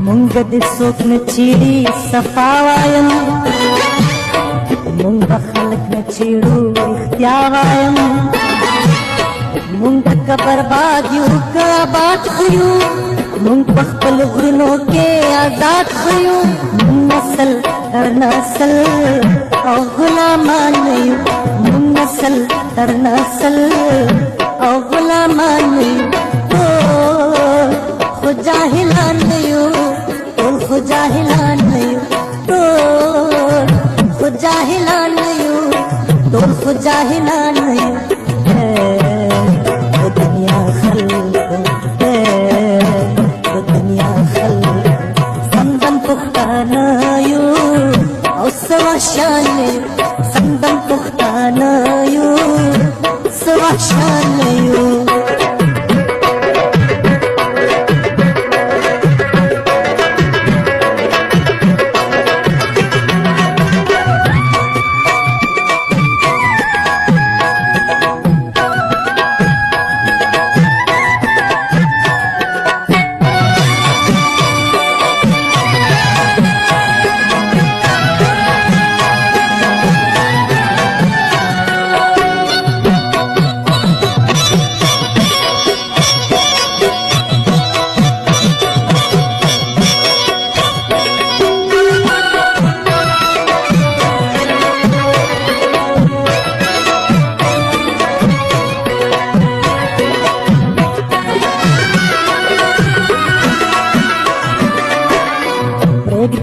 منقد الصوت نتشيري صفاوايم منق خلق نتشيرو اختياوايم منق برباد يو كابات خيو منق بخبل غرنو کے آزاد خيو من نسل در نسل او غلامان يو من نسل در نسل او غلامان يو خو جاهلان يو ټول خو جاهلان يو ټول خو جاهلان يو ټول خو جاهلان يو دنیا خلق دنیا خلق سندن پختانا يو او سوا شان يو سندن پختانا يو سوا شان يو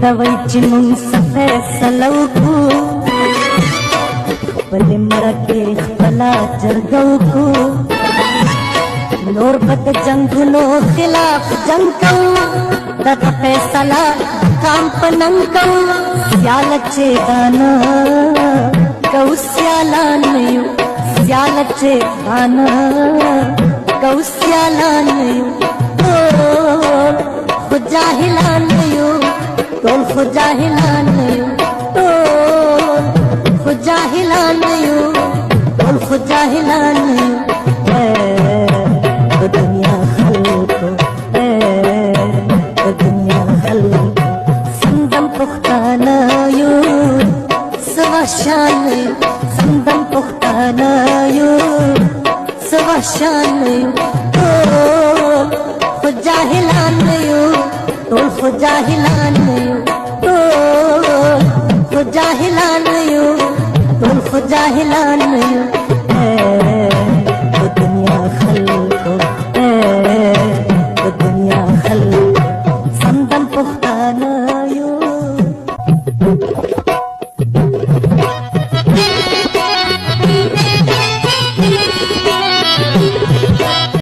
دوی چې مونږ فیصله وکړو خپلې مرکې خپله جرګه وکړو نور به د جنګونو خلاف جنګ کوو دغه فیصله کام په ننګ کوو سیاله چې دانه کوو سیالان یو سیاله چې دانه کوو سیالان یو ټول خو جاهلان یو ټول خو جاهلان یو ټول خو جاهلان یو ټول خو جاهلان یو د دنیا خلکو د دنیا خلکو سندم پښتانه یو سوا شان یو سندم پښتانه یو سوا شان یو ټول خو جاهلان یو ټول خو جاهلان یو ټول خو جاهلان یو ټول خو جاهلان یو